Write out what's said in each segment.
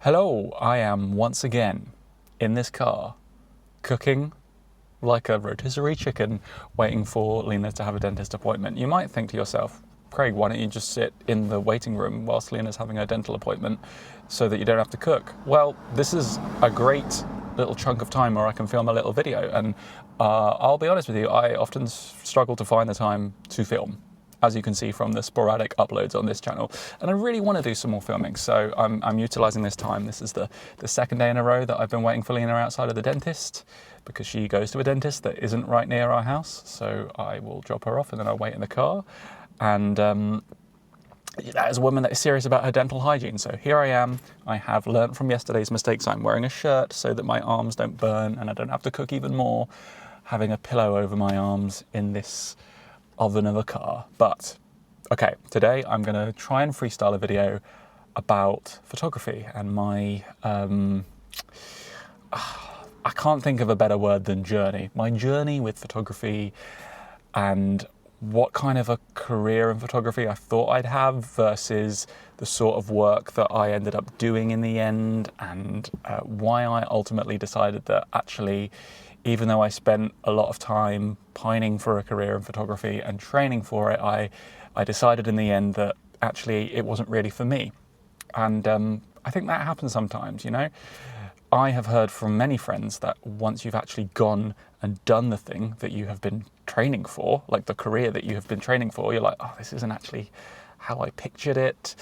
Hello, I am once again in this car, cooking like a rotisserie chicken, waiting for Lena to have a dentist appointment. You might think to yourself, Craig, why don't you just sit in the waiting room whilst Lena's having her dental appointment so that you don't have to cook? Well, this is a great little chunk of time where I can film a little video, and I'll be honest with you, I often struggle to find the time to film, as you can see from the sporadic uploads on this channel. And I really want to do some more filming, so I'm utilising this time. This is the second day in a row that I've been waiting for Lena outside of the dentist, because she goes to a dentist that isn't right near our house. So I will drop her off and then I'll wait in the car. And as a woman that is serious about her dental hygiene. So here I am. I have learnt from yesterday's mistakes. I'm wearing a shirt so that my arms don't burn and I don't have to cook even more, having a pillow over my arms in this oven of a car. But okay, today I'm going to try and freestyle a video about photography and my I can't think of a better word than journey. My journey with photography and what kind of a career in photography I thought I'd have versus the sort of work that I ended up doing in the end, and why I ultimately decided that actually, even though I spent a lot of time pining for a career in photography and training for it, I decided in the end that actually it wasn't really for me. And I think that happens sometimes, you know. I have heard from many friends that once you've actually gone and done the thing that you have been training for, like the career that you have been training for, you're like, oh, this isn't actually how I pictured it.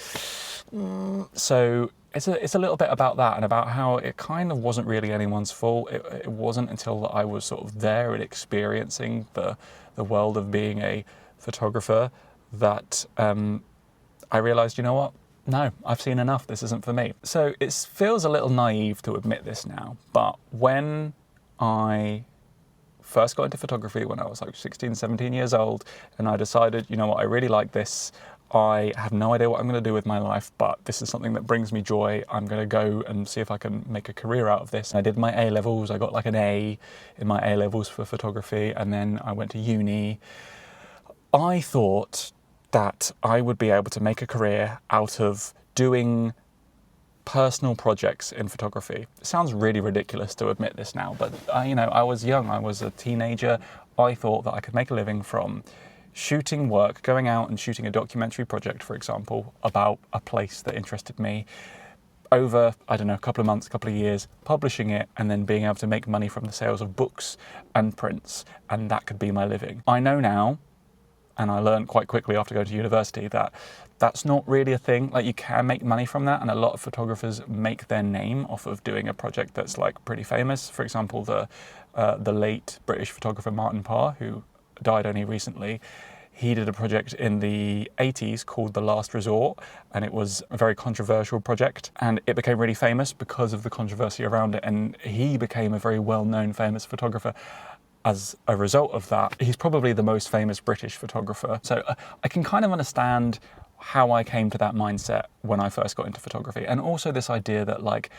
So it's a little bit about that, and about how it kind of wasn't really anyone's fault. It wasn't until I was sort of there and experiencing the world of being a photographer that I realized, you know what? No, I've seen enough. This isn't for me. So it feels a little naive to admit this now, but when I first got into photography when I was like 16, 17 years old, and I decided, you know what, I really like this. I have no idea what I'm going to do with my life, but this is something that brings me joy. I'm going to go and see if I can make a career out of this. I did my A-levels. I got like an A in my A-levels for photography, and then I went to uni. I thought that I would be able to make a career out of doing personal projects in photography. It sounds really ridiculous to admit this now, but I was young, I was a teenager. I thought that I could make a living from shooting work, going out and shooting a documentary project, for example, about a place that interested me, over, I don't know, a couple of months, a couple of years, publishing it, and then being able to make money from the sales of books and prints, and that could be my living. I know now, and I learned quite quickly after going to university, that that's not really a thing. Like, you can make money from that, and a lot of photographers make their name off of doing a project that's like pretty famous. For example, the late British photographer Martin Parr, who died only recently, he did a project in the 80s called The Last Resort, and it was a very controversial project, and it became really famous because of the controversy around it, and he became a very well-known famous photographer. As a result of that, he's probably the most famous British photographer. So I can kind of understand how I came to that mindset when I first got into photography. And also this idea that, like,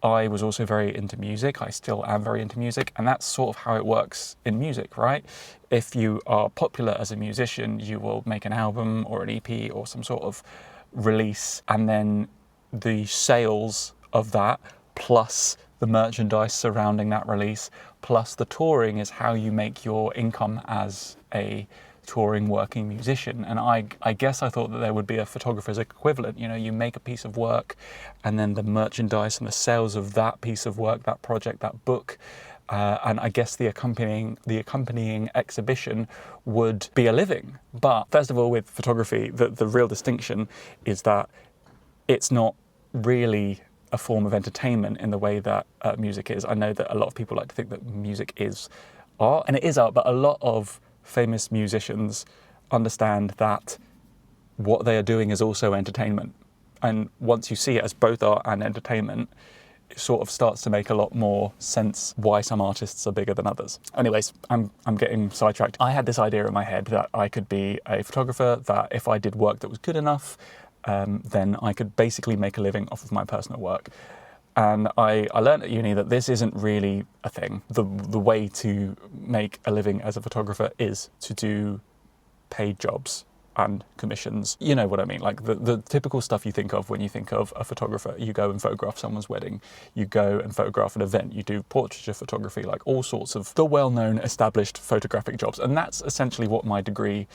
I was also very into music. I still am very into music. And that's sort of how it works in music, right? If you are popular as a musician, you will make an album or an EP or some sort of release. And then the sales of that, plus the merchandise surrounding that release, plus the touring, is how you make your income as a touring working musician. And I guess I thought that there would be a photographer's equivalent. You know, you make a piece of work, and then the merchandise and the sales of that piece of work, that project, that book, and I guess the accompanying exhibition would be a living. But first of all, with photography, the real distinction is that it's not really a form of entertainment in the way that music is. I know that a lot of people like to think that music is art, and it is art, but a lot of famous musicians understand that what they are doing is also entertainment. And once you see it as both art and entertainment, it sort of starts to make a lot more sense why some artists are bigger than others. Anyways, I'm getting sidetracked. I had this idea in my head that I could be a photographer, that if I did work that was good enough, then I could basically make a living off of my personal work. And I learned at uni that this isn't really a thing. The way to make a living as a photographer is to do paid jobs. and commissions. You know what I mean? Like the typical stuff you think of when you think of a photographer. You go and photograph someone's wedding, you go and photograph an event, you do portraiture photography, like all sorts of the well-known established photographic jobs. And that's essentially what my degree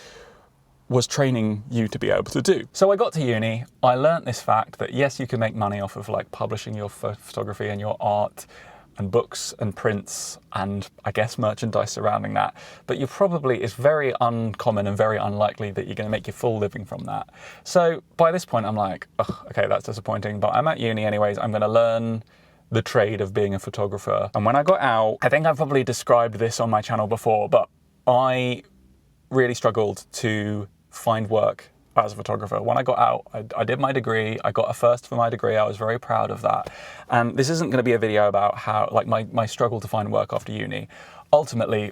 was training you to be able to do. So I got to uni, I learnt this fact that yes, you can make money off of like publishing your photography and your art and books and prints and I guess merchandise surrounding that, but it's very uncommon and very unlikely that you're going to make your full living from that. So by this point I'm like, okay, that's disappointing, but I'm at uni anyways, I'm going to learn the trade of being a photographer. And when I got out, I think I've probably described this on my channel before, but I really struggled to find work as a photographer. When I got out, I did my degree, I got a first for my degree, I was very proud of that. And this isn't going to be a video about how, like my struggle to find work after uni. Ultimately,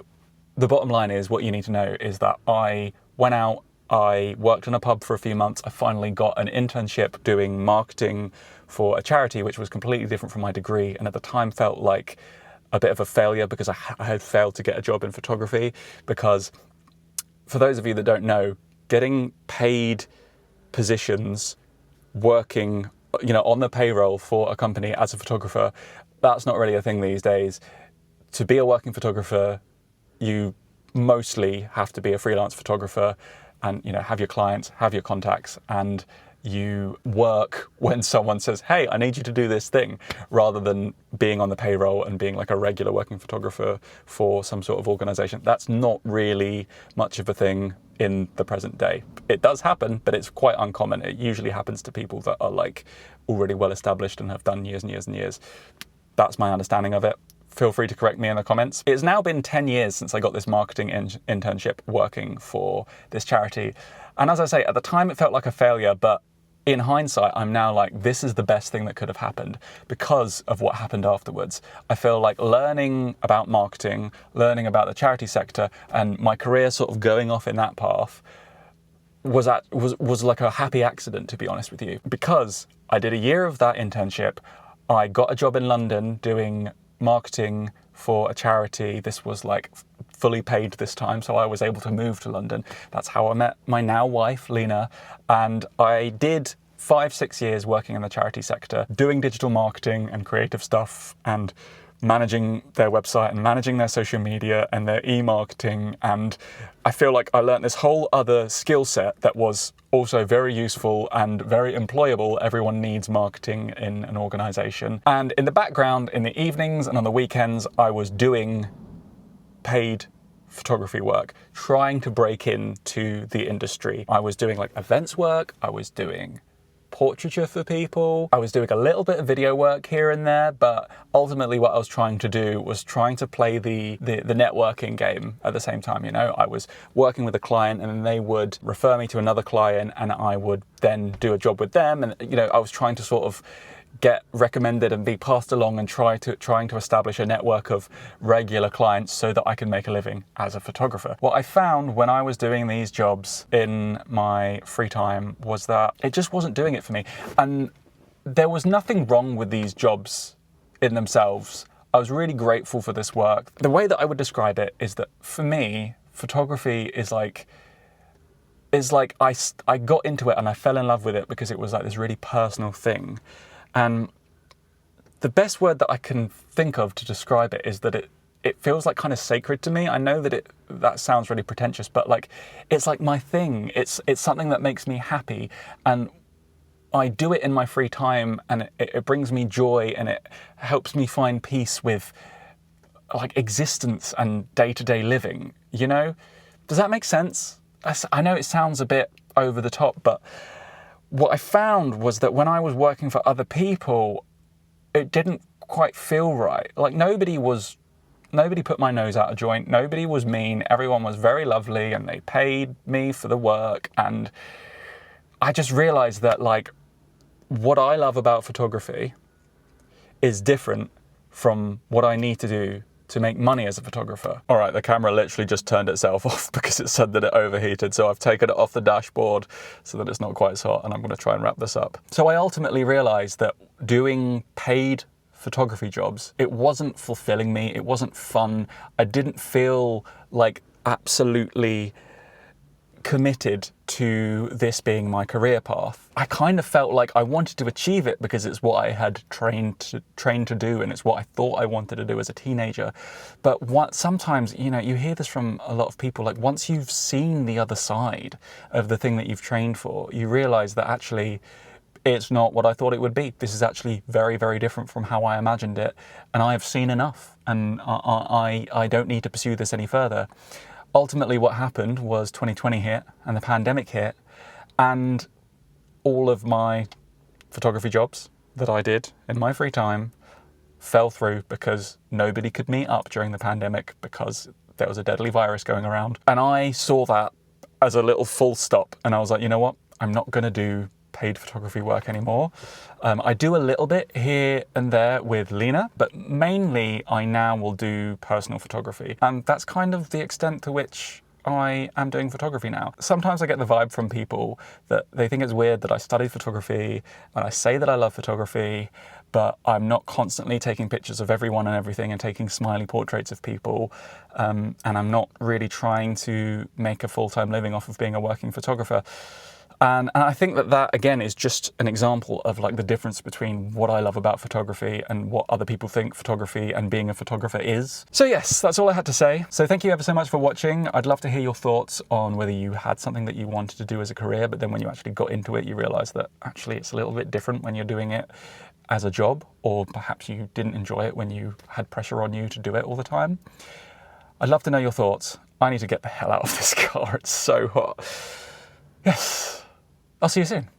the bottom line is what you need to know is that I went out, I worked in a pub for a few months, I finally got an internship doing marketing for a charity, which was completely different from my degree, and at the time felt like a bit of a failure because I had failed to get a job in photography. Because for those of you that don't know, getting paid positions working, on the payroll for a company as a photographer, that's not really a thing these days. To be a working photographer, you mostly have to be a freelance photographer and, have your clients, have your contacts, and you work when someone says, hey, I need you to do this thing, rather than being on the payroll and being like a regular working photographer for some sort of organization. That's not really much of a thing in the present day. It does happen, but it's quite uncommon. It usually happens to people that are like already well established and have done years and years and years. That's my understanding of it. Feel free to correct me in the comments. It's now been 10 years since I got this marketing internship working for this charity. And as I say, at the time it felt like a failure, but in hindsight, I'm now like, this is the best thing that could have happened because of what happened afterwards. I feel like learning about marketing, learning about the charity sector, and my career sort of going off in that path was like a happy accident, to be honest with you. Because I did a year of that internship, I got a job in London doing marketing for a charity. This was like fully paid this time, so I was able to move to London. That's how I met my now wife, Lena, and I did 5-6 years working in the charity sector, doing digital marketing and creative stuff and managing their website and managing their social media and their e-marketing. And I feel like I learned this whole other skill set that was also very useful and very employable. Everyone needs marketing in an organization. And in the background, in the evenings and on the weekends, I was doing paid photography work, trying to break into the industry. I was doing like events work, I was doing portraiture for people, I was doing a little bit of video work here and there, but ultimately what I was trying to do was trying to play the networking game at the same time. I was working with a client and then they would refer me to another client and I would then do a job with them, and I was trying to sort of get recommended and be passed along and trying to establish a network of regular clients so that I can make a living as a photographer. What I found when I was doing these jobs in my free time was that it just wasn't doing it for me. And there was nothing wrong with these jobs in themselves. I was really grateful for this work. The way that I would describe it is that for me, photography is like I got into it and I fell in love with it because it was like this really personal thing. And the best word that I can think of to describe it is that it feels like kind of sacred to me. I know that sounds really pretentious, but like it's like my thing. It's something that makes me happy, and I do it in my free time, and it brings me joy, and it helps me find peace with like existence and day-to-day living. Does that make sense? I know it sounds a bit over the top, but what I found was that when I was working for other people, it didn't quite feel right. Like nobody put my nose out of joint. Nobody was mean. Everyone was very lovely and they paid me for the work. And I just realized that like what I love about photography is different from what I need to do to make money as a photographer. All right, the camera literally just turned itself off because it said that it overheated. So I've taken it off the dashboard so that it's not quite so hot, and I'm going to try and wrap this up. So I ultimately realized that doing paid photography jobs, it wasn't fulfilling me. It wasn't fun. I didn't feel like absolutely committed to this being my career path. I kind of felt like I wanted to achieve it because it's what I had trained to do, and it's what I thought I wanted to do as a teenager. But sometimes, you hear this from a lot of people, like once you've seen the other side of the thing that you've trained for, you realize that actually it's not what I thought it would be. This is actually very, very different from how I imagined it, and I have seen enough, and I don't need to pursue this any further. Ultimately, what happened was 2020 hit and the pandemic hit, and all of my photography jobs that I did in my free time fell through because nobody could meet up during the pandemic because there was a deadly virus going around. And I saw that as a little full stop, and I was like, you know what? I'm not going to do paid photography work anymore. I do a little bit here and there with Lena, but mainly I now will do personal photography. And that's kind of the extent to which I am doing photography now. Sometimes I get the vibe from people that they think it's weird that I studied photography and I say that I love photography, but I'm not constantly taking pictures of everyone and everything and taking smiley portraits of people. And I'm not really trying to make a full-time living off of being a working photographer. And I think that again is just an example of like the difference between what I love about photography and what other people think photography and being a photographer is. So yes, that's all I had to say. So thank you ever so much for watching. I'd love to hear your thoughts on whether you had something that you wanted to do as a career, but then when you actually got into it, you realized that actually it's a little bit different when you're doing it as a job, or perhaps you didn't enjoy it when you had pressure on you to do it all the time. I'd love to know your thoughts. I need to get the hell out of this car. It's so hot. Yes. I'll see you soon.